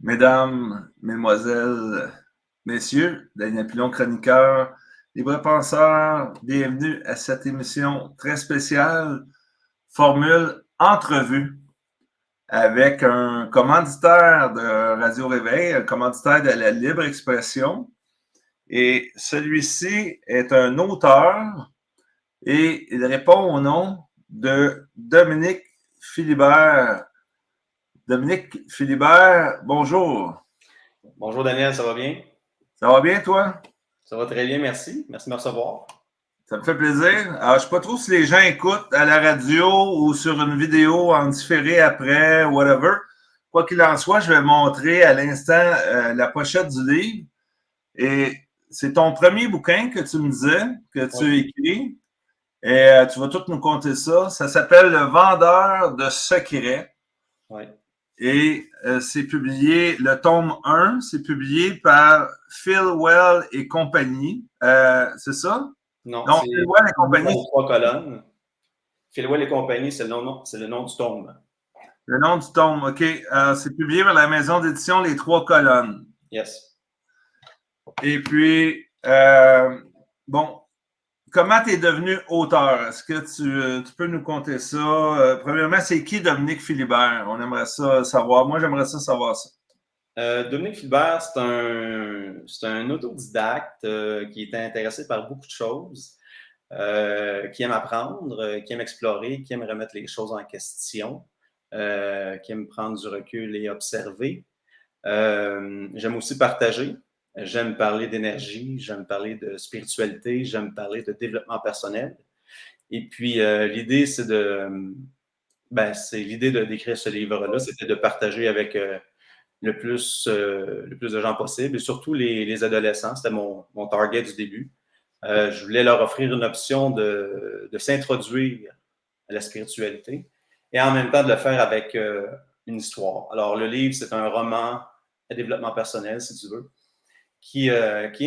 Mesdames, Mesdemoiselles, Messieurs, Daniel Pilon, chroniqueur, libre penseur, bienvenue à cette émission très spéciale, formule entrevue, avec un commanditaire de Radio Réveil, un commanditaire de la libre expression. Et celui-ci est un auteur et il répond au nom de Dominique Philibert. Dominique Philibert, bonjour. Bonjour Daniel, ça va bien? Ça va bien, toi? Ça va très bien, merci. Merci de me recevoir. Ça me fait plaisir. Alors, je ne sais pas trop si les gens écoutent à la radio ou sur une vidéo en différé après, whatever. Quoi qu'il en soit, je vais montrer à l'instant la pochette du livre. Et c'est ton premier bouquin que tu me disais, que tu écris. Et tu vas tout nous conter ça. Ça s'appelle Le vendeur de secrets. Oui. Et c'est publié, le tome 1, c'est publié par Philwell et compagnie. C'est ça? Non, Donc, c'est Philwell et compagnie. les 3 colonnes. Philwell et compagnie, c'est le nom du tome. Le nom du tome, OK. C'est publié par la maison d'édition Les Trois Colonnes. Yes. Et puis, bon, comment tu es devenu auteur? Est-ce que tu peux nous conter ça? Premièrement, c'est qui Dominique Philibert? On aimerait ça savoir. Moi, j'aimerais ça savoir ça. Dominique Philibert, c'est un autodidacte qui est intéressé par beaucoup de choses, qui aime apprendre, qui aime explorer, qui aime remettre les choses en question, qui aime prendre du recul et observer. J'aime aussi partager. J'aime parler d'énergie, j'aime parler de spiritualité, j'aime parler de développement personnel. Et puis, l'idée, c'est l'idée d'écrire ce livre-là, c'était de partager avec le plus de gens possible, et surtout les adolescents. C'était mon target du début. Je voulais leur offrir une option de s'introduire à la spiritualité et en même temps de le faire avec une histoire. Alors, le livre, c'est un roman à développement personnel, si tu veux, qui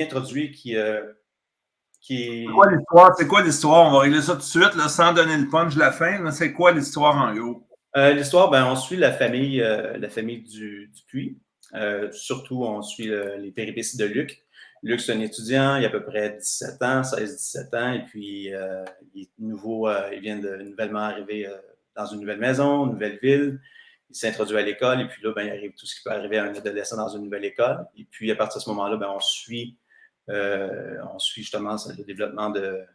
introduit, C'est quoi l'histoire? On va régler ça tout de suite, là, sans donner le punch de la fin. Là. C'est quoi l'histoire en gros? L'histoire, on suit la famille du Puy. Surtout, on suit les péripéties de Luc. Luc, c'est un étudiant, il a à peu près 17 ans, 16-17 ans, et puis il est nouveau, il vient de nouvellement arriver dans une nouvelle maison, une nouvelle ville. Il s'introduit à l'école, et puis là, il arrive tout ce qui peut arriver à un adolescent dans une nouvelle école. Et puis, à partir de ce moment-là, on suit justement le développement de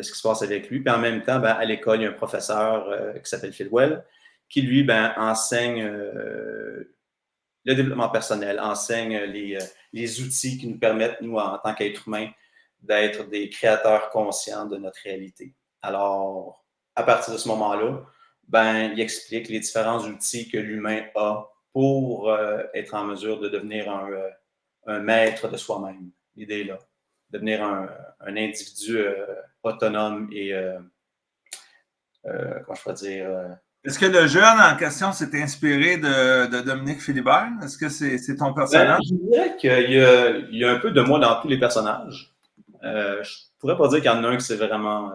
ce qui se passe avec lui. Puis en même temps, à l'école, il y a un professeur qui s'appelle Philwell, qui, lui, enseigne le développement personnel, enseigne les outils qui nous permettent, nous, en tant qu'êtres humains, d'être des créateurs conscients de notre réalité. Alors, à partir de ce moment-là, il explique les différents outils que l'humain a pour être en mesure de devenir un maître de soi-même. L'idée là, devenir un individu autonome et, comment je pourrais dire... Est-ce que le jeune en question s'est inspiré de Dominique Philibert? Est-ce que c'est ton personnage? Je dirais qu'il y a un peu de moi dans tous les personnages. Je pourrais pas dire qu'il y en a un qui c'est vraiment...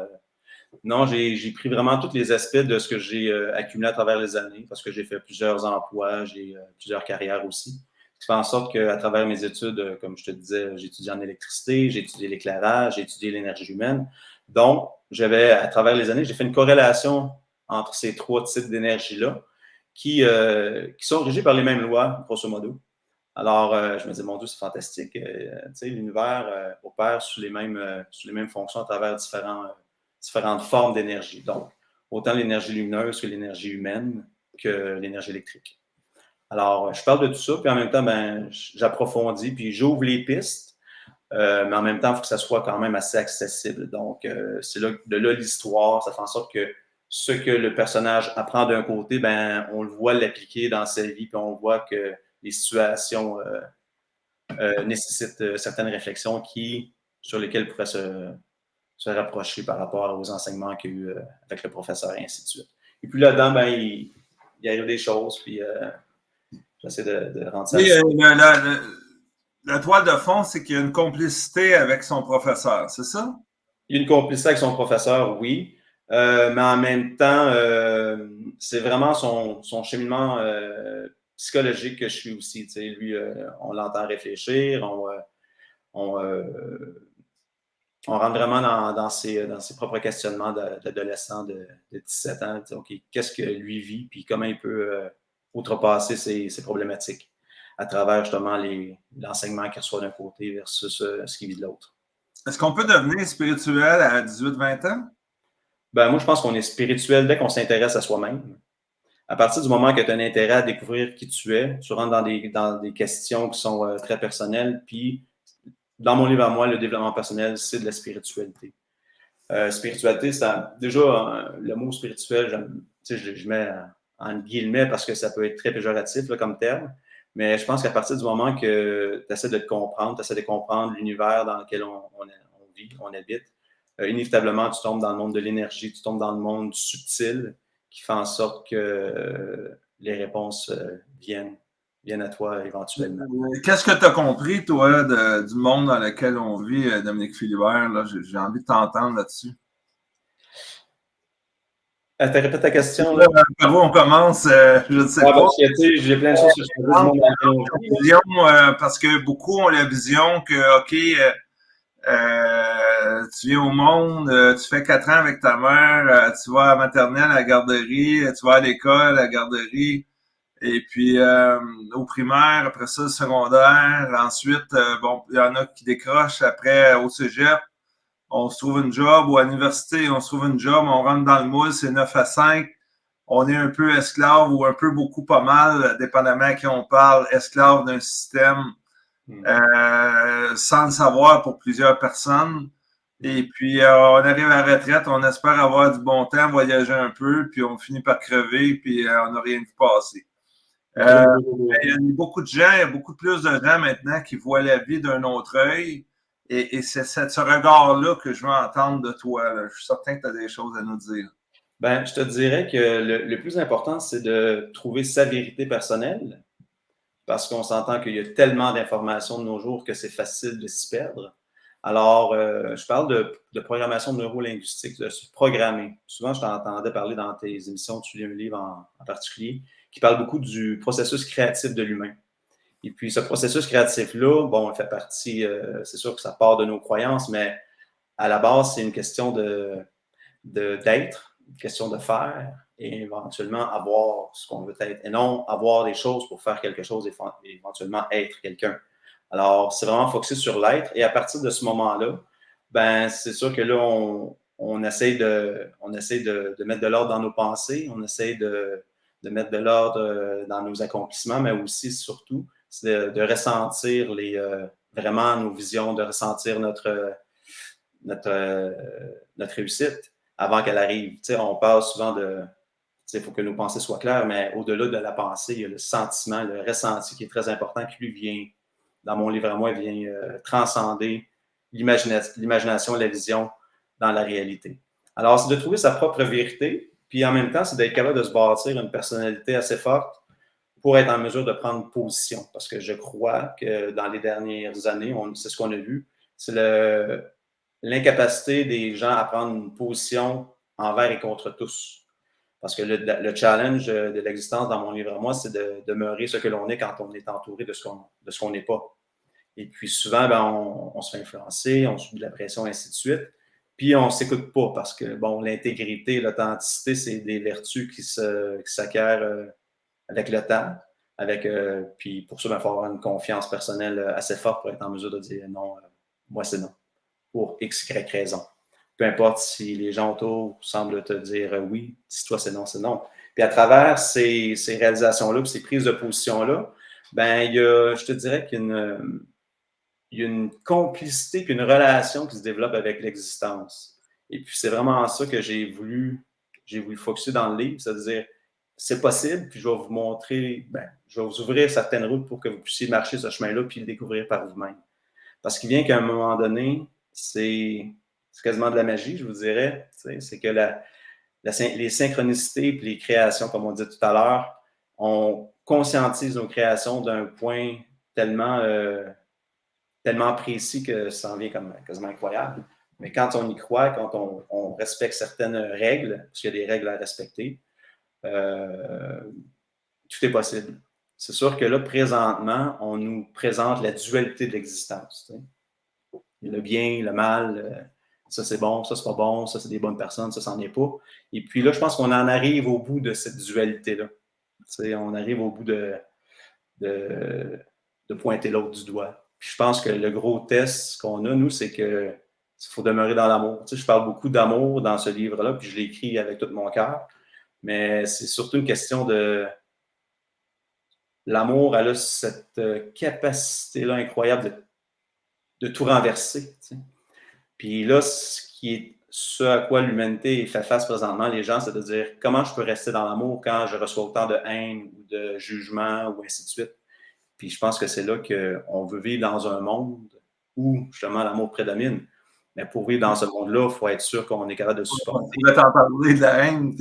Non, j'ai pris vraiment tous les aspects de ce que j'ai accumulé à travers les années, parce que j'ai fait plusieurs emplois, j'ai plusieurs carrières aussi. Ce qui fait en sorte qu'à travers mes études, comme je te disais, j'ai étudié en électricité, j'ai étudié l'éclairage, j'ai étudié l'énergie humaine. Donc, à travers les années, j'ai fait une corrélation entre ces 3 types d'énergie-là qui sont régis par les mêmes lois, grosso modo. Alors, je me disais, mon Dieu, c'est fantastique. L'univers opère sous les mêmes fonctions à travers différentes formes d'énergie. Donc, autant l'énergie lumineuse que l'énergie humaine que l'énergie électrique. Alors, je parle de tout ça, puis en même temps, j'approfondis, puis j'ouvre les pistes, mais en même temps, il faut que ça soit quand même assez accessible. Donc, c'est de là l'histoire, ça fait en sorte que ce que le personnage apprend d'un côté, on le voit l'appliquer dans sa vie, puis on voit que les situations nécessitent certaines réflexions sur lesquelles pourrait se rapprocher par rapport aux enseignements qu'il y a eu avec le professeur et ainsi de suite. Et puis là-dedans, il arrive des choses, puis j'essaie de rendre ça... La toile de fond, c'est qu'il y a une complicité avec son professeur, c'est ça? Il y a une complicité avec son professeur, oui. Mais en même temps, c'est vraiment son cheminement psychologique que je suis aussi. Tu sais, lui, on l'entend réfléchir, on rentre vraiment dans ses propres questionnements d'adolescent de 17 ans. OK, qu'est-ce que lui vit, puis comment il peut outrepasser ses problématiques à travers justement l'enseignement qu'il reçoit d'un côté versus ce qu'il vit de l'autre. Est-ce qu'on peut devenir spirituel à 18-20 ans? Ben, moi, je pense qu'on est spirituel dès qu'on s'intéresse à soi-même. À partir du moment que tu as un intérêt à découvrir qui tu es, tu rentres dans des questions qui sont très personnelles. Puis, dans mon livre à moi, le développement personnel, c'est de la spiritualité. Spiritualité, c'est déjà le mot spirituel, je mets en guillemets parce que ça peut être très péjoratif là, comme terme. Mais je pense qu'à partir du moment que tu essaies de te comprendre, tu essaies de comprendre l'univers dans lequel on vit, on habite, inévitablement, tu tombes dans le monde de l'énergie, tu tombes dans le monde subtil qui fait en sorte que les réponses viennent à toi éventuellement. Qu'est-ce que tu as compris, toi, du monde dans lequel on vit, Dominique Philibert? Là? J'ai envie de t'entendre là-dessus. Tu répètes ta question? Là? Par où on commence? Je ne sais pas. Parce que, j'ai plein de choses sur le monde dans lequel on vit. Vision, parce que beaucoup ont la vision que, OK, tu viens au monde, tu fais 4 ans avec ta mère, tu vas à la maternelle, à la garderie, tu vas à l'école, à la garderie, et puis au primaire, après ça, secondaire. Ensuite, bon, il y en a qui décrochent après au cégep. On se trouve une job, ou à l'université, on se trouve une job, on rentre dans le moule, c'est 9 à 5. On est un peu esclave ou un peu beaucoup pas mal, dépendamment à qui on parle, esclave d'un système sans le savoir pour plusieurs personnes. Et puis, on arrive à la retraite, on espère avoir du bon temps, voyager un peu, puis on finit par crever, puis on n'a rien vu passer. Il y a beaucoup de gens, il y a beaucoup plus de gens maintenant qui voient la vie d'un autre œil. Et c'est ce regard-là que je veux entendre de toi. Là. Je suis certain que tu as des choses à nous dire. Ben, je te dirais que le plus important, c'est de trouver sa vérité personnelle, parce qu'on s'entend qu'il y a tellement d'informations de nos jours que c'est facile de s'y perdre. Alors, je parle de programmation neurolinguistique, de se programmer. Souvent, je t'entendais parler dans tes émissions, tu lis un livre en particulier, qui parle beaucoup du processus créatif de l'humain. Et puis, ce processus créatif-là, bon, il fait partie, c'est sûr que ça part de nos croyances, mais à la base, c'est une question d'être, une question de faire et éventuellement avoir ce qu'on veut être et non avoir des choses pour faire quelque chose et éventuellement être quelqu'un. Alors, c'est vraiment focusé sur l'être et à partir de ce moment-là, ben, c'est sûr que là, on essaie de mettre de l'ordre dans nos pensées, on essaie de mettre de l'ordre dans nos accomplissements, mais aussi, surtout, c'est de ressentir vraiment nos visions, de ressentir notre réussite avant qu'elle arrive. Tu sais, on parle souvent il faut que nos pensées soient claires, mais au-delà de la pensée, il y a le sentiment, le ressenti qui est très important, qui lui vient, dans mon livre à moi, vient transcender l'imagination, la vision dans la réalité. Alors, c'est de trouver sa propre vérité, puis en même temps, c'est d'être capable de se bâtir une personnalité assez forte pour être en mesure de prendre position. Parce que je crois que dans les dernières années, c'est ce qu'on a vu, c'est l'incapacité des gens à prendre une position envers et contre tous. Parce que le challenge de l'existence dans mon livre à moi, c'est de demeurer ce que l'on est quand on est entouré de ce qu'on n'est pas. Et puis souvent, ben, on se fait influencer, on subit de la pression, ainsi de suite. Puis on ne s'écoute pas parce que bon, l'intégrité, l'authenticité, c'est des vertus qui s'acquièrent avec le temps. Puis pour ça, il faut avoir une confiance personnelle assez forte pour être en mesure de dire non, moi c'est non, pour X, Y raison. Peu importe si les gens autour semblent te dire oui, si toi c'est non, c'est non. Puis à travers ces réalisations-là, puis ces prises de position-là, ben, je te dirais qu'il y a une complicité puis une relation qui se développe avec l'existence. Et puis c'est vraiment ça que j'ai voulu focusser dans le livre, c'est-à-dire c'est possible, puis je vais vous montrer, je vais vous ouvrir certaines routes pour que vous puissiez marcher ce chemin-là puis le découvrir par vous-même. Parce qu'il vient qu'à un moment donné, c'est quasiment de la magie, je vous dirais. C'est que les synchronicités et les créations, comme on dit tout à l'heure, on conscientise nos créations d'un point tellement précis que ça en vient comme quasiment incroyable. Mais quand on y croit, quand on respecte certaines règles, parce qu'il y a des règles à respecter, tout est possible. c'est sûr que là, présentement, on nous présente la dualité de l'existence. Tu sais. Le bien, le mal, ça c'est bon, ça c'est pas bon, ça c'est des bonnes personnes, ça c'en est pas. Et puis là, je pense qu'on en arrive au bout de cette dualité-là. Tu sais, on arrive au bout de pointer l'autre du doigt. Puis je pense que le gros test qu'on a, nous, c'est que il faut demeurer dans l'amour. Tu sais, je parle beaucoup d'amour dans ce livre-là, puis je l'écris avec tout mon cœur. Mais c'est surtout une question de l'amour, elle a cette capacité-là incroyable de tout renverser. Tu sais. Puis là, ce à quoi l'humanité fait face présentement, les gens, c'est de dire comment je peux rester dans l'amour quand je reçois autant de haine ou de jugement ou ainsi de suite. Puis je pense que c'est là qu'on veut vivre dans un monde où justement l'amour prédomine. Mais pour vivre dans ce monde-là, il faut être sûr qu'on est capable de supporter. On pourrait t'en parler de la haine.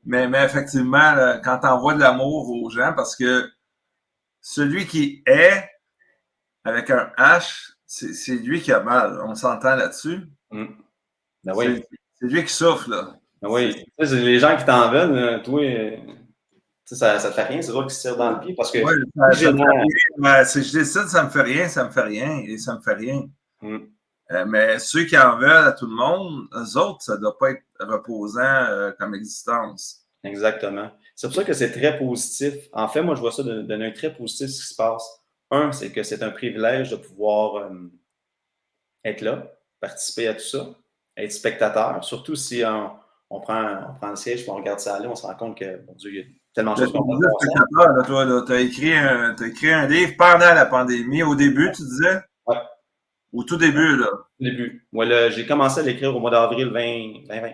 Mais effectivement, là, quand tu envoies de l'amour aux gens, parce que celui qui est avec un H, c'est lui qui a mal. On s'entend là-dessus. Ben oui. C'est lui qui souffre, là. Ben oui. Tu sais, les gens qui t'en veulent, toi, ça te fait rien, c'est toi qui se tire dans le pied parce que. Ouais, ça me fait rien. Si je décide, ça me fait rien, ça me fait rien et ça me fait rien. Mais ceux qui en veulent à tout le monde, eux autres, ça ne doit pas être reposant comme existence. Exactement. C'est pour ça que c'est très positif. En fait, moi, je vois ça d'un œil très positif, ce qui se passe. Un, c'est que c'est un privilège de pouvoir être là, participer à tout ça, être spectateur, surtout si on prend le siège et on regarde ça aller, on se rend compte que, mon Dieu, il y a tellement de choses qu'on peut faire. Tu as écrit un livre pendant la pandémie, au début, tu disais? Oui. Au tout début, là. Au début. Moi, j'ai commencé à l'écrire au mois d'avril 2020.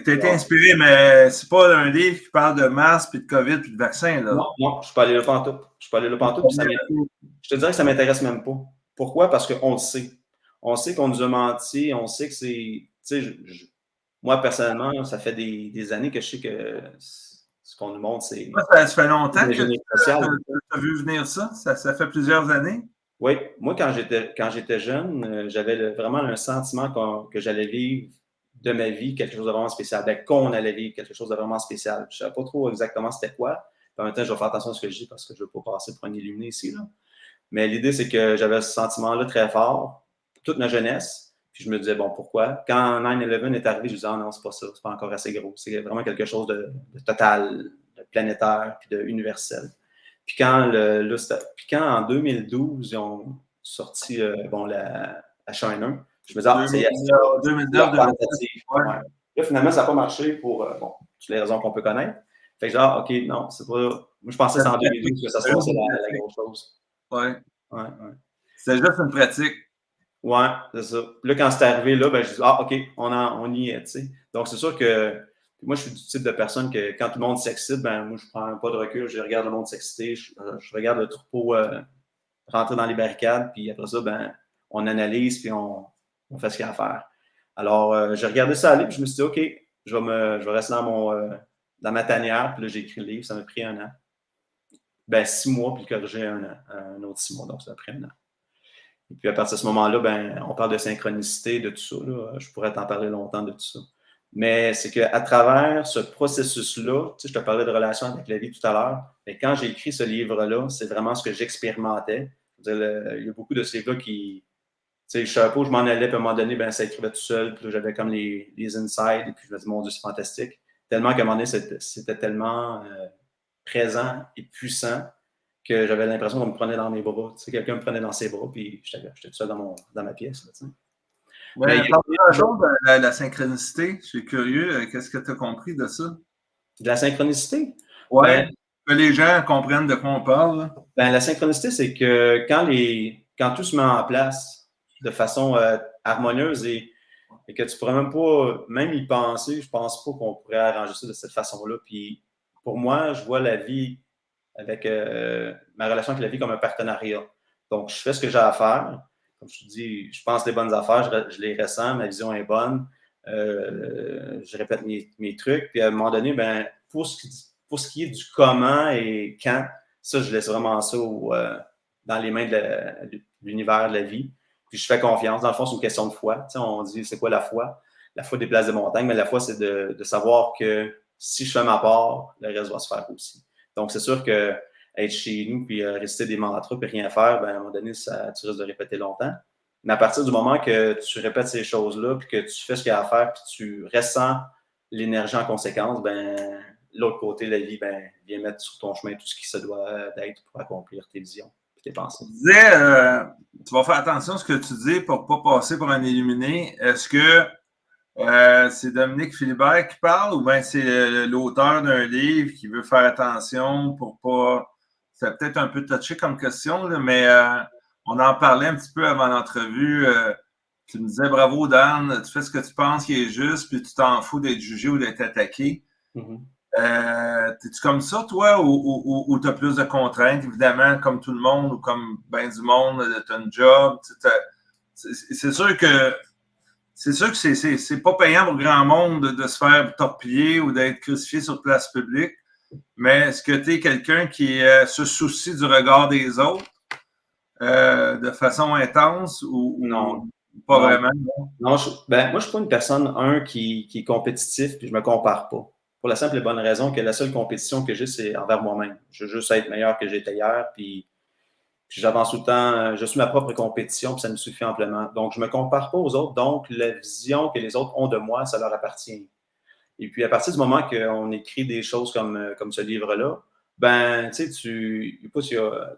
Tu as été inspiré, mais c'est pas un livre qui parle de masque, puis de COVID, puis de vaccin, là. Non, je ne suis pas allé là pantoute. Je suis pas allé là pantoute. Je te dirais que ça ne m'intéresse même pas. Pourquoi? Parce qu'on le sait. On sait qu'on nous a menti. On sait que c'est... Tu sais, moi, personnellement, ça fait des années que je sais que ce qu'on nous montre, c'est... Ça fait longtemps que tu as vu venir ça? Ça fait plusieurs années? Oui. Moi, quand j'étais jeune, j'avais vraiment un sentiment que j'allais vivre de ma vie quelque chose de vraiment spécial. Ben, qu'on allait vivre quelque chose de vraiment spécial. Je ne savais pas trop exactement c'était quoi. En même temps, je vais faire attention à ce que je dis parce que je ne veux pas passer pour un illuminé ici. Là. Mais l'idée, c'est que j'avais ce sentiment-là très fort toute ma jeunesse. Puis je me disais, bon, pourquoi? Quand 9/11 est arrivé, je me disais, ah non, c'est pas ça, c'est pas encore assez gros. C'est vraiment quelque chose de total, de planétaire, puis de universel. Puis quand en 2012, ils ont sorti la H1N1, je me disais, ah, c'est 2009. Ouais. Là, finalement, ça n'a pas marché pour toutes les raisons qu'on peut connaître. Fait que genre, OK, non, c'est pas. Moi, je pensais que c'est en 2012 que ça se passait la grosse chose. Ouais. Ouais. C'était juste une pratique. Ouais, c'est ça. Puis là, quand c'est arrivé, là, ben, je dis, ah, OK, on y est, tu sais. Donc, c'est sûr que moi, je suis du type de personne que quand tout le monde s'excite, ben, moi, je prends pas de recul, je regarde le monde s'exciter, je regarde le troupeau rentrer dans les barricades, puis après ça, ben, on analyse, puis on fait ce qu'il y a à faire. Alors, j'ai regardé ça aller, puis je me suis dit, OK, je vais rester dans ma tanière, puis là, j'ai écrit le livre, ça m'a pris 1 an. Ben, 6 mois, puis corriger un autre 6 mois, donc ça a pris 1 an. Et puis à partir de ce moment-là, ben, on parle de synchronicité, de tout ça. Là. Je pourrais t'en parler longtemps de tout ça. Mais c'est qu'à travers ce processus-là, tu sais, je te parlais de relation avec la vie tout à l'heure, mais quand j'ai écrit ce livre-là, c'est vraiment ce que j'expérimentais. Il y a beaucoup de ces livres-là qui, tu sais, je savais pas où je m'en allais, puis à un moment donné, ben, ça écrivait tout seul, puis là, j'avais comme les insides, et puis je me dis, mon Dieu, c'est fantastique. Tellement qu'à un moment donné, c'était tellement présent et puissant que j'avais l'impression qu'on me prenait dans mes bras. Tu sais, quelqu'un me prenait dans ses bras, puis j'étais tout seul dans ma pièce. Là, tu sais. Ouais, parle-moi un jour de la synchronicité. Je suis curieux. Qu'est-ce que tu as compris de ça? De la synchronicité? Oui, que les gens comprennent de quoi on parle. Ben, la synchronicité, c'est que quand tout se met en place de façon harmonieuse et que tu pourrais même pas même y penser, je pense pas qu'on pourrait arranger ça de cette façon-là. Puis pour moi, je vois la vie avec ma relation avec la vie comme un partenariat. Donc, je fais ce que j'ai à faire. Comme je te dis, je pense les bonnes affaires, je les ressens, ma vision est bonne. Je répète mes trucs. Puis à un moment donné, ben, pour ce qui est du comment et quand, ça, je laisse vraiment ça dans les mains de l'univers de la vie. Puis je fais confiance. Dans le fond, c'est une question de foi. Tu sais, on dit, c'est quoi la foi? La foi déplace des montagnes, mais la foi, c'est de savoir que si je fais ma part, le reste va se faire aussi. Donc, c'est sûr que être chez nous puis réciter des mantras puis rien faire, ben, à un moment donné, tu risques de répéter longtemps. Mais à partir du moment que tu répètes ces choses-là puis que tu fais ce qu'il y a à faire puis tu ressens l'énergie en conséquence, ben, l'autre côté de la vie, ben, vient mettre sur ton chemin tout ce qui se doit d'être pour accomplir tes visions et tes pensées. Tu disais, tu vas faire attention à ce que tu dis pour ne pas passer pour un illuminé. Est-ce que c'est Dominique Philibert qui parle ou bien c'est l'auteur d'un livre qui veut faire attention pour pas. C'est peut-être un peu touché comme question, là, mais on en parlait un petit peu avant l'entrevue. Tu me disais bravo, Dan, tu fais ce que tu penses qui est juste, puis tu t'en fous d'être jugé ou d'être attaqué. T'es-tu comme ça, toi, ou tu as plus de contraintes, évidemment, comme tout le monde, ou comme ben du monde, tu as un job. C'est sûr que c'est pas payant pour grand monde de se faire torpiller ou d'être crucifié sur place publique, mais est-ce que tu es quelqu'un qui se soucie du regard des autres de façon intense Non. ou pas vraiment? Non, moi, je suis pas une personne, qui est compétitif, puis je me compare pas. Pour la simple et bonne raison que la seule compétition que j'ai, c'est envers moi-même. Je veux juste être meilleur que j'étais hier, puis j'avance tout le temps, je suis ma propre compétition, puis ça me suffit amplement. Donc, je me compare pas aux autres, donc la vision que les autres ont de moi, ça leur appartient. Et puis, à partir du moment qu'on écrit des choses comme ce livre-là, ben, tu sais, tu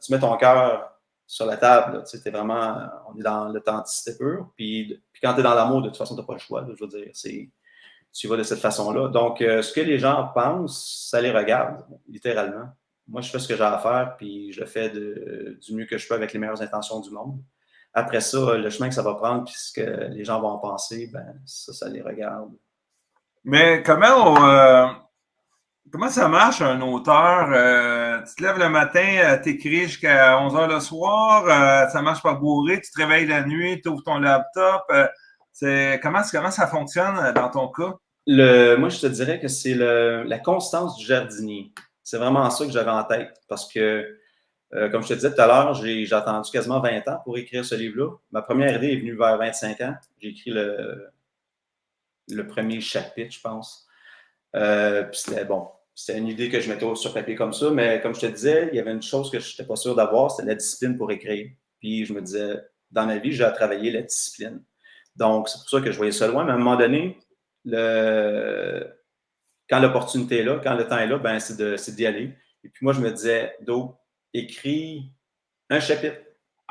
mets ton cœur sur la table. Tu sais, on est dans l'authenticité pure. Puis quand tu es dans l'amour, de toute façon, tu n'as pas le choix. Là, je veux dire, tu vas de cette façon-là. Donc, ce que les gens pensent, ça les regarde, littéralement. Moi, je fais ce que j'ai à faire, puis je le fais du mieux que je peux avec les meilleures intentions du monde. Après ça, le chemin que ça va prendre, puis ce que les gens vont en penser, ben, ça les regarde. Mais comment ça marche un auteur? Tu te lèves le matin, t'écris jusqu'à 11 heures le soir, ça marche par bourré, tu te réveilles la nuit, tu ouvres ton laptop. Comment ça fonctionne dans ton cas? Moi, je te dirais que c'est la constance du jardinier. C'est vraiment ça que j'avais en tête parce que, comme je te disais tout à l'heure, j'ai attendu quasiment 20 ans pour écrire ce livre-là. Ma première idée est venue vers 25 ans. J'ai écrit le premier chapitre, je pense. Puis c'était une idée que je mettais sur papier comme ça, mais comme je te disais, il y avait une chose que je n'étais pas sûr d'avoir, c'était la discipline pour écrire. Puis je me disais, dans ma vie, j'ai à travailler la discipline. Donc, c'est pour ça que je voyais ça loin, mais à un moment donné, quand l'opportunité est là, quand le temps est là, ben, c'est d'y aller. Et puis moi, je me disais, écris un chapitre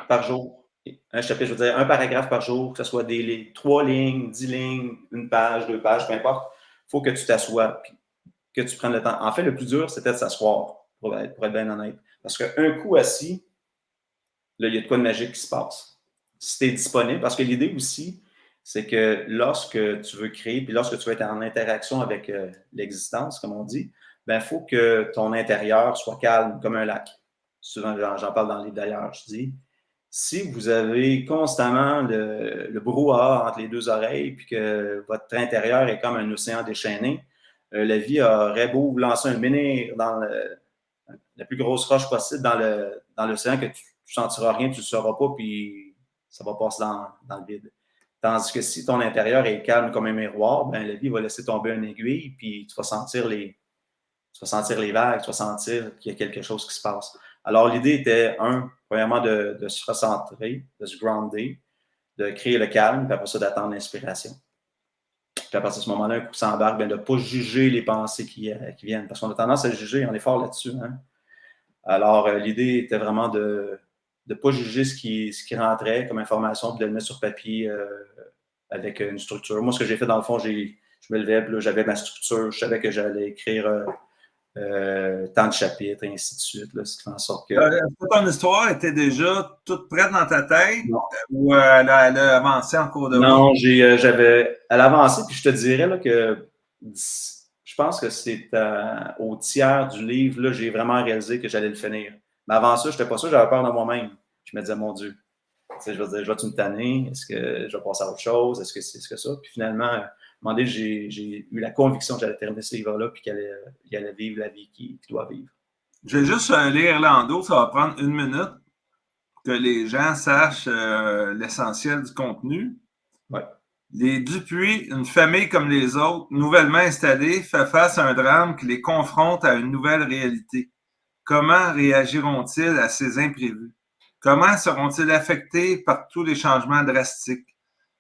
par jour. Un chapitre, je veux dire, un paragraphe par jour, que ce soit 3 lignes, 10 lignes, 1 page, 2 pages, peu importe. Il faut que tu t'assoies, puis que tu prennes le temps. En fait, le plus dur, c'était de s'asseoir, pour être bien honnête. Parce qu'un coup assis, là, il y a de quoi de magique qui se passe. Si tu es disponible, parce que l'idée aussi, c'est que lorsque tu veux créer, puis lorsque tu veux être en interaction avec l'existence, comme on dit, ben, il faut que ton intérieur soit calme, comme un lac. Souvent, j'en parle dans le livre d'ailleurs, je dis, si vous avez constamment le brouhaha entre les deux oreilles, puis que votre intérieur est comme un océan déchaîné, la vie aurait beau vous lancer un menhir dans la plus grosse roche possible dans l'océan, que tu ne sentiras rien, tu ne le sauras pas, puis ça va passer dans le vide. Tandis que si ton intérieur est calme comme un miroir, ben, la vie va laisser tomber une aiguille, puis tu vas sentir les vagues, tu vas sentir qu'il y a quelque chose qui se passe. Alors, l'idée était, premièrement, de se recentrer, de se grounder, de créer le calme, puis après ça, d'attendre l'inspiration. Puis à partir de ce moment-là, un coup s'embarque, ben, de ne pas juger les pensées qui viennent, parce qu'on a tendance à juger, on est fort là-dessus. Hein? Alors, l'idée était vraiment de ne pas juger ce qui rentrait comme information, puis de le mettre sur papier avec une structure. Moi, ce que j'ai fait, dans le fond, je me levais, puis là, j'avais ma structure, je savais que j'allais écrire tant de chapitres, et ainsi de suite. Là, ce qui fait en sorte que... ton histoire était déjà toute prête dans ta tête ou elle a avancé en cours de route? Non, elle a avancé, puis je te dirais là, que je pense que c'est au tiers du livre, là, j'ai vraiment réalisé que j'allais le finir. Mais avant ça, je n'étais pas sûr, j'avais peur de moi-même. Je me disais, mon Dieu, je vais dire, je vais-tu me tanner? Est-ce que je vais passer à autre chose? Est-ce que c'est ce que ça? Puis finalement, à un moment donné, j'ai eu la conviction que j'allais terminer ce livre-là, puis qu'il allait vivre la vie qu'il doit vivre. Je vais juste lire l'endo, ça va prendre 1 minute que les gens sachent l'essentiel du contenu. Ouais. Les Dupuis, une famille comme les autres, nouvellement installée, fait face à un drame qui les confronte à une nouvelle réalité. Comment réagiront-ils à ces imprévus? Comment seront-ils affectés par tous les changements drastiques?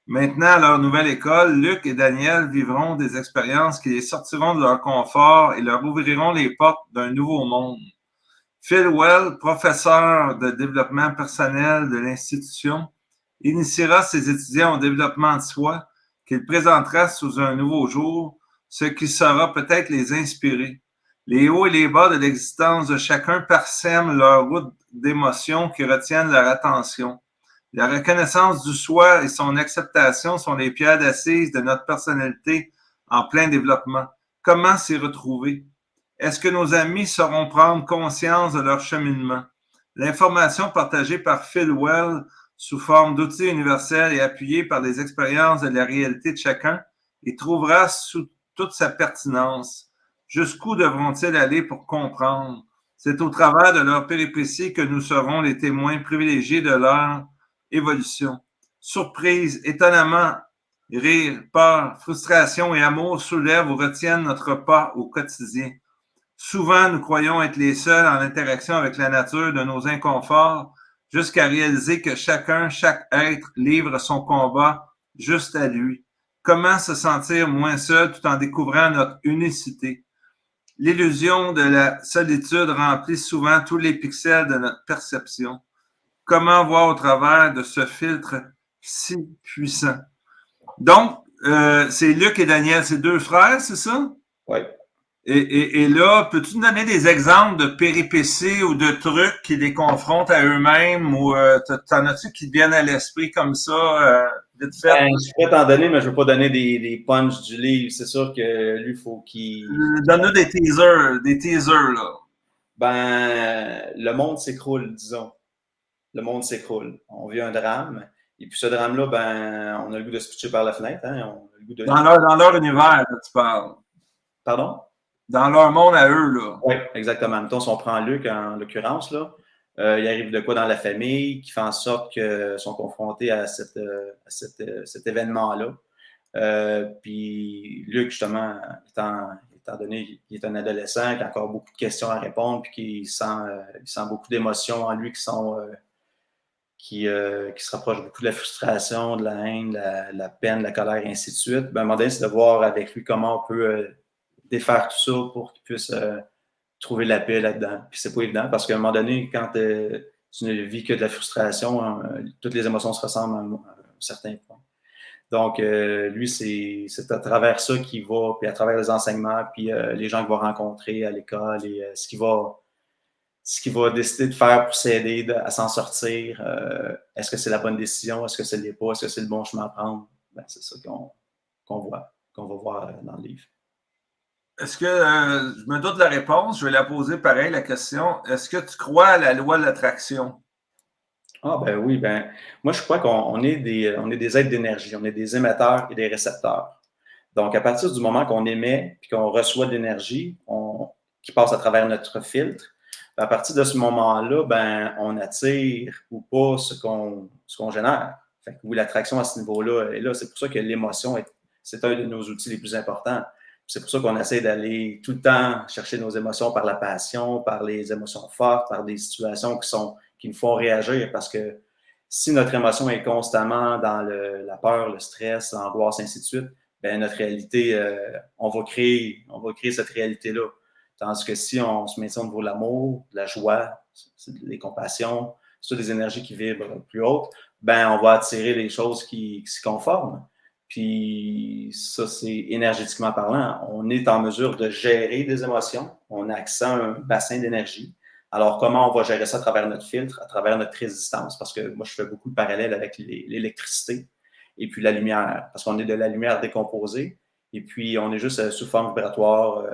Maintenant, à leur nouvelle école, Luc et Daniel vivront des expériences qui les sortiront de leur confort et leur ouvriront les portes d'un nouveau monde. Phil Well, professeur de développement personnel de l'institution, initiera ses étudiants au développement de soi qu'il présentera sous un nouveau jour, ce qui saura peut-être les inspirer. Les hauts et les bas de l'existence de chacun parsèment leur route d'émotions qui retiennent leur attention. La reconnaissance du soi et son acceptation sont les pierres d'assises de notre personnalité en plein développement. Comment s'y retrouver? Est-ce que nos amis sauront prendre conscience de leur cheminement? L'information partagée par Phil Well sous forme d'outils universels et appuyée par les expériences de la réalité de chacun y trouvera sous toute sa pertinence. Jusqu'où devront-ils aller pour comprendre? C'est au travers de leur péripéties que nous serons les témoins privilégiés de leur évolution. Surprise, étonnement, rire, peur, frustration et amour soulèvent ou retiennent notre pas au quotidien. Souvent, nous croyons être les seuls en interaction avec la nature de nos inconforts, jusqu'à réaliser que chacun, chaque être, livre son combat juste à lui. Comment se sentir moins seul tout en découvrant notre unicité? L'illusion de la solitude remplit souvent tous les pixels de notre perception. Comment voir au travers de ce filtre si puissant? Donc, c'est Luc et Daniel, c'est deux frères, c'est ça? Oui. Et là, peux-tu nous donner des exemples de péripéties ou de trucs qui les confrontent à eux-mêmes ou t'en as-tu qui te viennent à l'esprit comme ça, vite fait? Je pourrais t'en donner, mais je ne veux pas donner des punchs du livre. C'est sûr que lui, il faut qu'il... Donne-nous des teasers, là. Le monde s'écroule, disons. Le monde s'écroule. On vit un drame. Et puis ce drame-là, on a le goût de se pitcher par la fenêtre. Hein? On a le goût de... Dans leur univers, là, tu parles. Pardon? Dans leur monde à eux, là. Oui, exactement. Mettons, si on prend Luc, en l'occurrence, là, il arrive de quoi dans la famille qui fait en sorte qu'ils sont confrontés à cet événement-là. Puis Luc, justement, étant donné qu'il est un adolescent, qui a encore beaucoup de questions à répondre, puis qu'il sent beaucoup d'émotions en lui qui se rapprochent beaucoup de la frustration, de la haine, de la peine, de la colère, et ainsi de suite. À un moment donné, c'est de voir avec lui comment on peut défaire tout ça pour qu'il puisse trouver la paix là-dedans. Puis c'est pas évident parce qu'à un moment donné, quand tu ne vis que de la frustration, toutes les émotions se ressemblent à un certain point. Donc, lui, c'est à travers ça qu'il va, puis à travers les enseignements, puis les gens qu'il va rencontrer à l'école et ce qu'il va décider de faire pour s'aider à s'en sortir. Est-ce que c'est la bonne décision? Est-ce que ce n'est pas? Est-ce que c'est le bon chemin à prendre? C'est ça qu'on va voir dans le livre. Est-ce que, je me doute de la réponse, je vais la poser pareil, la question. Est-ce que tu crois à la loi de l'attraction? Ah oui, moi je crois qu'on est des êtres d'énergie, on est des émetteurs et des récepteurs. Donc, à partir du moment qu'on émet puis qu'on reçoit de l'énergie qui passe à travers notre filtre, à partir de ce moment-là, on attire ou pas ce qu'on génère. Fait que oui, l'attraction à ce niveau-là est là. C'est pour ça que l'émotion, c'est un de nos outils les plus importants. C'est pour ça qu'on essaie d'aller tout le temps chercher nos émotions par la passion, par les émotions fortes, par des situations qui nous font réagir. Parce que si notre émotion est constamment dans la peur, le stress, l'angoisse, ainsi de suite, notre réalité, on va créer cette réalité-là. Tandis que si on se maintient au niveau de l'amour, de la joie, des compassions, c'est toutes des énergies qui vibrent plus hautes, on va attirer des choses qui s'y conforment. Puis ça, c'est énergétiquement parlant. On est en mesure de gérer des émotions. On a accès à un bassin d'énergie. Alors, comment on va gérer ça à travers notre filtre, à travers notre résistance? Parce que moi, je fais beaucoup de parallèles avec l'électricité et puis la lumière. Parce qu'on est de la lumière décomposée et puis on est juste sous forme vibratoire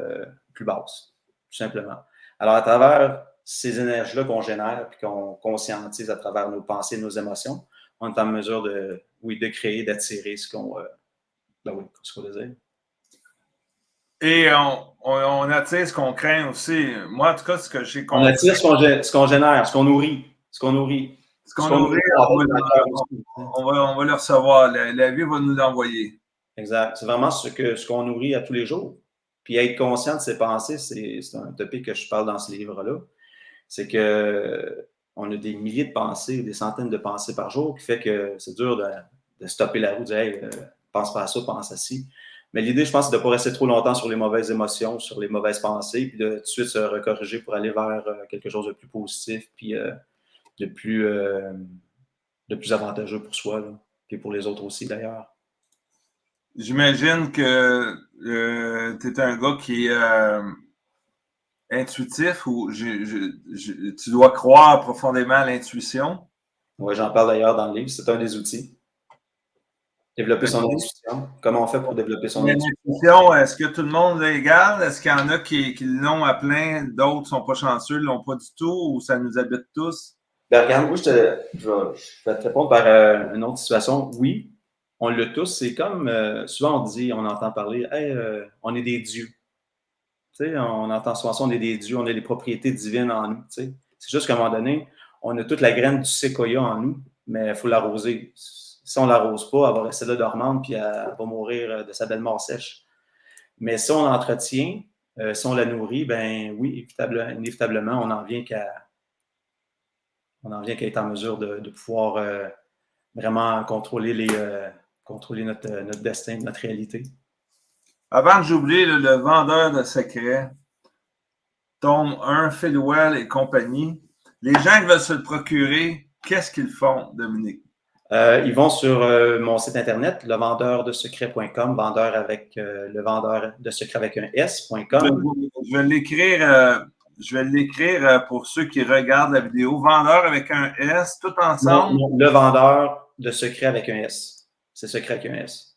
plus basse, tout simplement. Alors, à travers ces énergies-là qu'on génère puis qu'on conscientise à travers nos pensées et nos émotions, on est en mesure de créer, d'attirer ce qu'on désire. Et on attire ce qu'on craint aussi. Moi, en tout cas, ce que j'ai compris. On attire ce qu'on génère, ce qu'on nourrit. Ce qu'on nourrit, on va le recevoir. La vie va nous l'envoyer. Exact. C'est vraiment ce qu'on nourrit à tous les jours. Puis être conscient de ses pensées, c'est un topic que je parle dans ce livre-là. c'est que on a des milliers de pensées, des centaines de pensées par jour, qui fait que c'est dur de stopper la roue, de dire hey, pense pas à ça, pense à ci. Mais l'idée, je pense, c'est de ne pas rester trop longtemps sur les mauvaises émotions, sur les mauvaises pensées, puis de tout de suite se recorriger pour aller vers quelque chose de plus positif, puis de plus avantageux pour soi, là, puis pour les autres aussi, d'ailleurs. J'imagine que tu es un gars qui est intuitif ou tu dois croire profondément à l'intuition. Oui, j'en parle d'ailleurs dans le livre. C'est un des outils. Développer son intuition. Comment on fait pour développer son intuition? Est-ce que tout le monde l'a égal? Est-ce qu'il y en a qui l'ont à plein, d'autres ne sont pas chanceux, ne l'ont pas du tout, ou ça nous habite tous? Ben, regarde, moi, je vais te répondre par une autre situation. Oui, on l'a tous. C'est comme, souvent on entend parler, hey, on est des dieux. Tu sais, on entend souvent ça, on est des dieux, on a les propriétés divines en nous. Tu sais. C'est juste qu'à un moment donné, on a toute la graine du séquoia en nous, mais il faut l'arroser. Si on ne l'arrose pas, elle va rester là dormante, puis elle va mourir de sa belle mort sèche. Mais si on l'entretient, si on la nourrit, ben oui, inévitablement, on en vient qu'à être en mesure de pouvoir vraiment contrôler notre destin, notre réalité. Avant que j'oublie, le vendeur de secrets, tome 1, Philwell et compagnie, les gens qui veulent se le procurer, qu'est-ce qu'ils font, Dominique? Ils vont sur mon site internet, levendeurdesecrets.com, vendeur avec le vendeur de secrets avec un S.com. Je vais l'écrire pour ceux qui regardent la vidéo. Vendeur avec un S, tout ensemble. Non, le vendeur de secrets avec un S. C'est secret avec un S.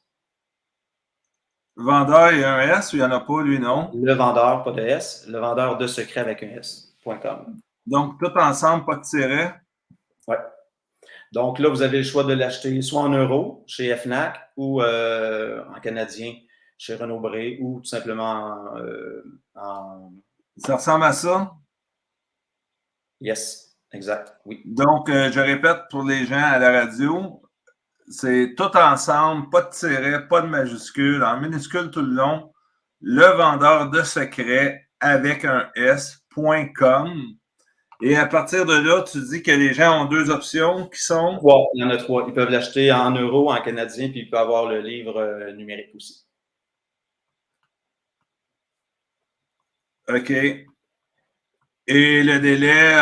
Vendeur et un S, ou il n'y en a pas, lui, non? Le vendeur, pas de S. Le vendeur de secrets avec un S.com. Donc, tout ensemble, pas de tiret. Oui. Donc là, vous avez le choix de l'acheter soit en euros chez FNAC ou en canadien chez Renaud-Bré ou tout simplement en... Ça ressemble à ça? Yes, exact, oui. Donc, je répète pour les gens à la radio, c'est tout ensemble, pas de tiret, pas de majuscule, en minuscule tout le long, le vendeur de secrets avec un S.com. Et à partir de là, tu dis que les gens ont deux options qui sont... Trois, il y en a trois. Ils peuvent l'acheter en euros, en canadien, puis ils peuvent avoir le livre numérique aussi. OK. Et le délai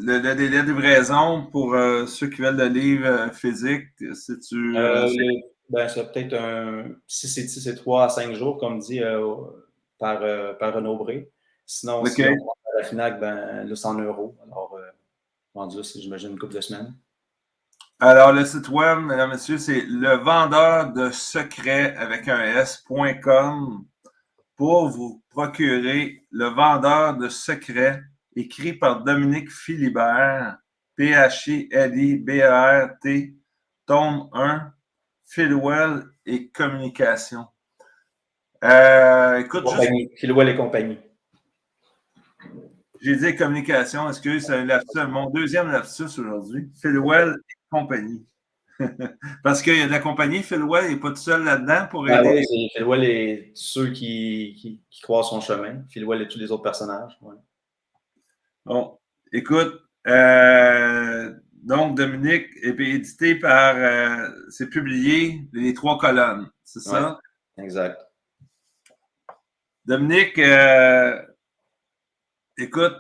de livraison pour ceux qui veulent le livre physique, c'est-tu... c'est peut-être si c'est 3 à 5 jours, comme dit par Renaud-Bré. Sinon, okay. Si on va à la FNAC, là, c'est en euros. Alors, rendu là, c'est, j'imagine, une couple de semaines. Alors, le site web, mesdames et messieurs, c'est levendeur-de-secrets avec un S.com pour vous procurer le vendeur de secrets écrit par Dominique Philibert, Philibert, tome 1, Philwell et communication. Écoute, Philwell et compagnie. J'ai dit communication, excuse, c'est mon deuxième lapsus aujourd'hui. Philwell et compagnie. Parce qu'il y a de la compagnie, Philwell n'est pas tout seul là-dedans pour aider. Oui, Philwell est ceux qui croisent son chemin. Philwell et tous les autres personnages. Ouais. Bon, écoute, donc Dominique est édité par, c'est publié, les 3 colonnes, c'est ça? Ouais, exact. Dominique, écoute,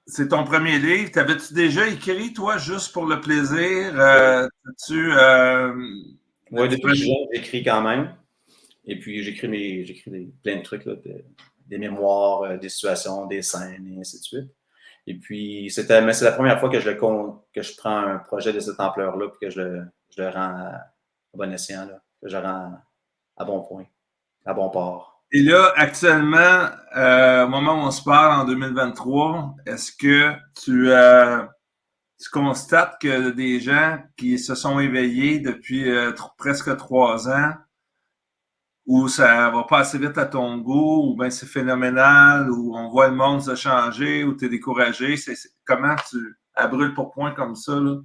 c'est ton premier livre. T'avais-tu déjà écrit, toi, juste pour le plaisir? Oui, depuis que je suis jeune, j'écris quand même. Et puis, j'écris plein de trucs, là, des mémoires, des situations, des scènes, et ainsi de suite. Et puis, c'est la première fois que je prends un projet de cette ampleur-là, puis que je le rends à bon escient, là, que je rends à bon point, à bon port. Et là, actuellement, au moment où on se parle en 2023, est-ce que tu constates que des gens qui se sont éveillés depuis presque 3 ans, ou ça va pas assez vite à ton goût, ou bien c'est phénoménal, ou on voit le monde se changer, ou tu es découragé, comment tu à brûle pour point comme ça, là?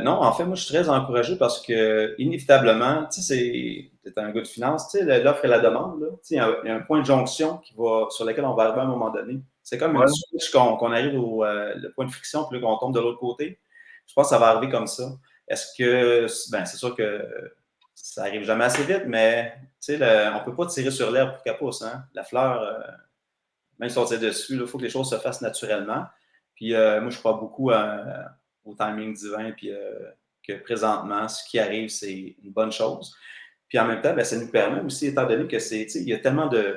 Non, en fait, moi, je suis très encouragé parce que, inévitablement, tu sais, c'est un gars de finance, tu sais, l'offre et la demande, là, tu sais, il y a un point de jonction sur lequel on va arriver à un moment donné. C'est comme Ouais. une switch qu'on arrive au le point de friction, puis là, qu'on tombe de l'autre côté. Je pense que ça va arriver comme ça. Est-ce que, ben, c'est sûr que ça arrive jamais assez vite, mais on ne peut pas tirer sur l'herbe pour qu'elle pousse. Hein? La fleur, même si on tire dessus, il faut que les choses se fassent naturellement. Puis moi, je crois beaucoup au timing divin, puis que présentement, ce qui arrive, c'est une bonne chose. Puis en même temps, ben, ça nous permet aussi, étant donné que il y a tellement de,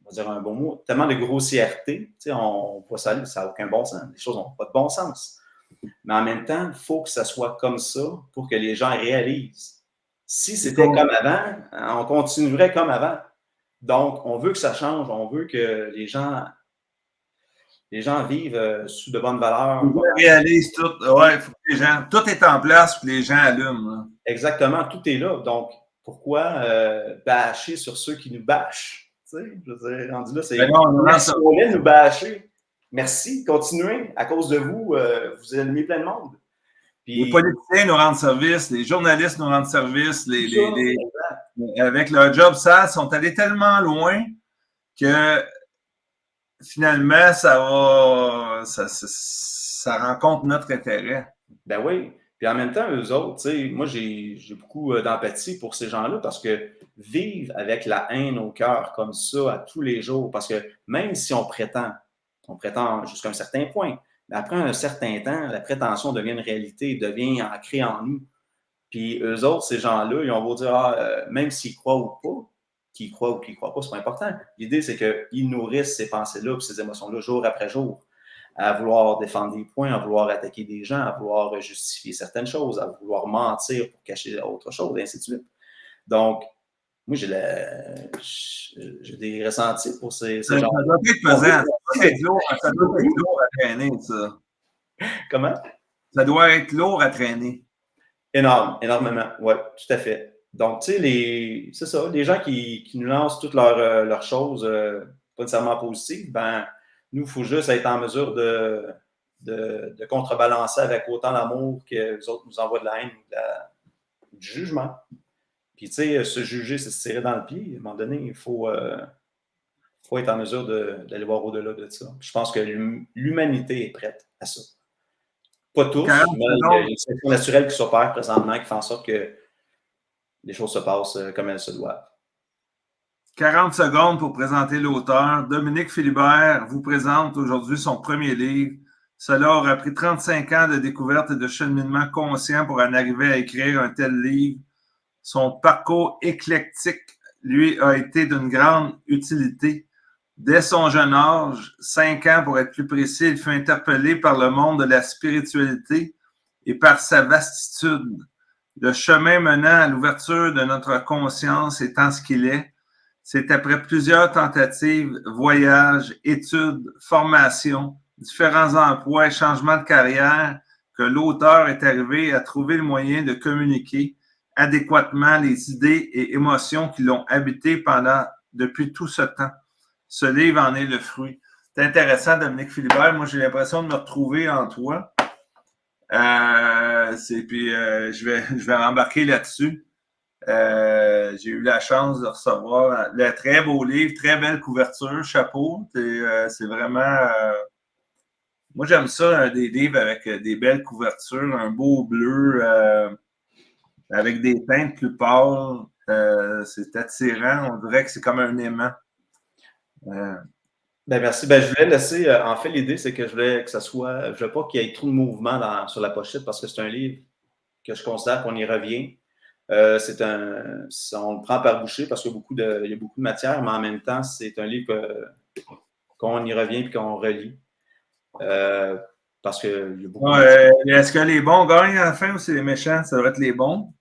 on va dire un bon mot, tellement de grossièreté, on voit ça, ça n'a aucun bon sens. Les choses n'ont pas de bon sens. Mais en même temps, il faut que ça soit comme ça pour que les gens réalisent. Si c'était comme avant, on continuerait comme avant. Donc, on veut que ça change, on veut que les gens vivent sous de bonnes valeurs. Ils réalisent tout. Ouais, il faut que les gens. Tout est en place pour que les gens allument. Là. Exactement, tout est là. Donc, pourquoi bâcher sur ceux qui nous bâchent? Je veux dire, rendu là, c'est merci, on vient nous bâcher. Merci, continuez. À cause de vous, vous allumez plein de monde. Puis, les politiciens nous rendent service, les journalistes nous rendent service, avec leur job sale, sont allés tellement loin que finalement, ça rencontre notre intérêt. Ben oui. Puis en même temps, eux autres, moi, j'ai beaucoup d'empathie pour ces gens-là parce que vivre avec la haine au cœur comme ça à tous les jours, parce que même si on prétend jusqu'à un certain point, mais après un certain temps, la prétention devient une réalité, devient ancrée en nous. Puis eux autres, ces gens-là, ils vont vous dire, même s'ils croient ou pas, qu'ils croient ou qu'ils ne croient pas, c'est pas important. L'idée, c'est qu'ils nourrissent ces pensées-là et ces émotions-là jour après jour, à vouloir défendre des points, à vouloir attaquer des gens, à vouloir justifier certaines choses, à vouloir mentir pour cacher autre chose, et ainsi de suite. Donc, moi, j'ai des ressentis pour ces gens. Ça doit être pesant. Ça doit être lourd à traîner, ça. Comment? Ça doit être lourd à traîner. Énormément. Oui, tout à fait. Donc, tu sais, c'est ça, les gens qui nous lancent toutes leurs choses pas nécessairement positives, ben, nous, il faut juste être en mesure de contrebalancer avec autant d'amour que les autres nous envoient de la haine ou du jugement. Puis, tu sais, se juger, c'est se tirer dans le pied. À un moment donné, il faut être en mesure d'aller voir au-delà de ça. Puis je pense que l'humanité est prête à ça. Pas tous, mais il y a une sélection naturelle qui s'opère présentement qui fait en sorte que les choses se passent comme elles se doivent. 40 secondes pour présenter l'auteur. Dominique Philibert vous présente aujourd'hui son premier livre. Cela aura pris 35 ans de découverte et de cheminement conscient pour en arriver à écrire un tel livre. Son parcours éclectique, lui, a été d'une grande utilité. Dès son jeune âge, 5 ans pour être plus précis, il fut interpellé par le monde de la spiritualité et par sa vastitude. Le chemin menant à l'ouverture de notre conscience étant ce qu'il est, c'est après plusieurs tentatives, voyages, études, formations, différents emplois et changements de carrière que l'auteur est arrivé à trouver le moyen de communiquer adéquatement les idées et émotions qui l'ont habité depuis tout ce temps. Ce livre en est le fruit. C'est intéressant, Dominique Philibert. Moi, j'ai l'impression de me retrouver en toi. Puis, je vais m'embarquer là-dessus. J'ai eu la chance de recevoir le très beau livre, très belle couverture, chapeau. C'est vraiment... moi, j'aime ça, des livres avec des belles couvertures, un beau bleu avec des teintes plus pâles. C'est attirant. On dirait que c'est comme un aimant. Ben merci. Ben, je voulais laisser, en fait, l'idée, c'est que je voulais que ça soit, je veux pas qu'il y ait trop de mouvement sur la pochette parce que c'est un livre que je considère qu'on y revient. On le prend par bouchée parce qu'il y a beaucoup de matière, mais en même temps, c'est un livre qu'on y revient et qu'on relit. Parce qu'il y a beaucoup de... Est-ce que les bons gagnent à la fin ou c'est les méchants? Ça devrait être les bons.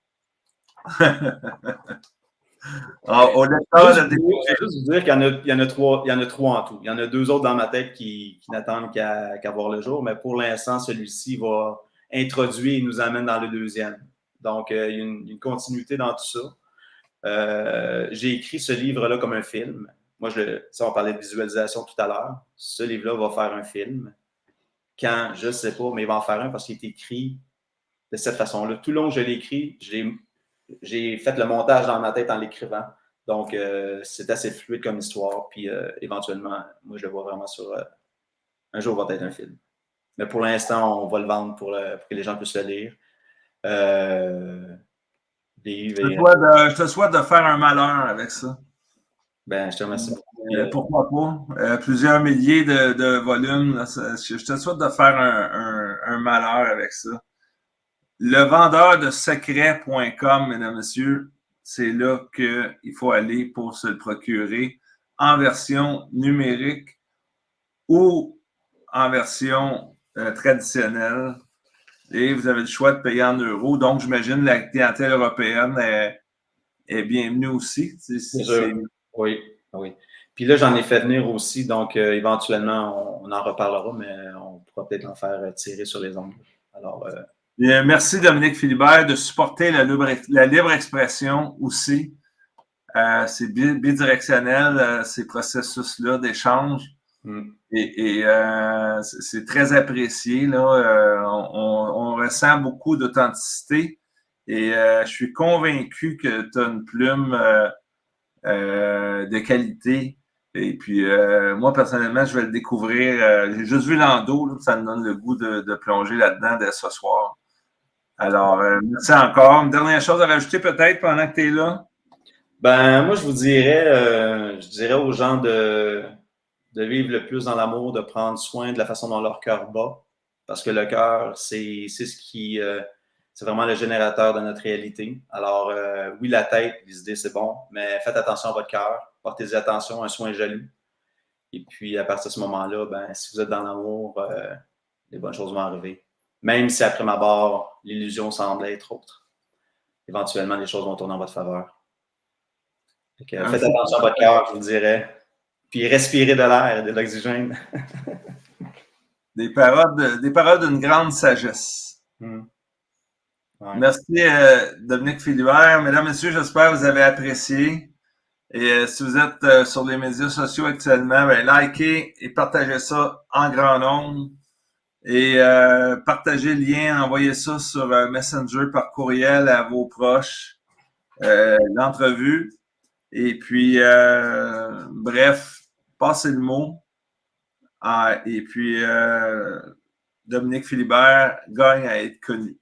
Au lecteur, je vais juste vous dire qu'il y en a trois en tout. Il y en a 2 autres dans ma tête qui n'attendent qu'à voir le jour, mais pour l'instant, celui-ci va introduire et nous amène dans le deuxième. Donc, il y a une continuité dans tout ça. J'ai écrit ce livre-là comme un film. Moi, on parlait de visualisation tout à l'heure. Ce livre-là va faire un film. Quand, je ne sais pas, mais il va en faire un parce qu'il est écrit de cette façon-là. Tout le long que je l'ai écrit, j'ai fait le montage dans ma tête en l'écrivant. Donc, c'est assez fluide comme histoire. Puis, éventuellement, moi, je le vois vraiment sur un jour va être un film. Mais pour l'instant, on va le vendre pour que les gens puissent le lire. Je te souhaite de faire un malheur avec ça. Ben, je te remercie beaucoup. Pourquoi pas? Plusieurs milliers de volumes. Là, je te souhaite de faire un malheur avec ça. Le vendeur de secrets.com, mesdames, messieurs, c'est là qu'il faut aller pour se le procurer en version numérique ou en version traditionnelle. Et vous avez le choix de payer en euros. Donc, j'imagine la clientèle européenne est bienvenue aussi. Oui, oui. Puis là, j'en ai fait venir aussi, donc éventuellement, on en reparlera, mais on pourra peut-être en faire tirer sur les ongles. Alors, merci Dominique Philibert de supporter la libre expression aussi. C'est bidirectionnel, ces processus-là d'échange. Et c'est très apprécié. Là. On ressent beaucoup d'authenticité et je suis convaincu que tu as une plume de qualité. Et puis, moi, personnellement, je vais le découvrir. J'ai juste vu l'endo, ça me donne le goût de plonger là-dedans dès ce soir. Alors, merci encore. Une dernière chose à rajouter peut-être pendant que tu es là? Ben, moi, je dirais aux gens de vivre le plus dans l'amour, de prendre soin de la façon dont leur cœur bat. Parce que le cœur, c'est vraiment le générateur de notre réalité. Alors, oui, la tête, les idées, c'est bon, mais faites attention à votre cœur. Portez-y attention, un soin jaloux. Et puis, à partir de ce moment-là, ben, si vous êtes dans l'amour, les bonnes choses vont arriver. Même si après ma barre, l'illusion semble être autre. Éventuellement, les choses vont tourner en votre faveur. Donc, faites attention à votre cœur, je vous dirais. Puis respirez de l'air et de l'oxygène. Des paroles d'une grande sagesse. Ouais. Merci, Dominique Philibert. Mesdames, Messieurs, j'espère que vous avez apprécié. Et si vous êtes sur les médias sociaux actuellement, ben, likez et partagez ça en grand nombre. Et partagez le lien, envoyez ça sur Messenger par courriel à vos proches. L'entrevue. Et puis, bref, passez le mot. Et puis, Dominique Philibert gagne à être connu.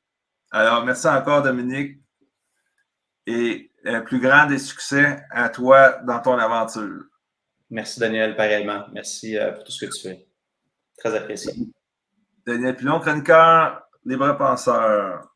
Alors, merci encore, Dominique. Et plus grand des succès à toi dans ton aventure. Merci, Daniel, pareillement. Merci pour tout ce que tu fais. Très apprécié. Daniel Pilon, chroniqueur, libre penseur.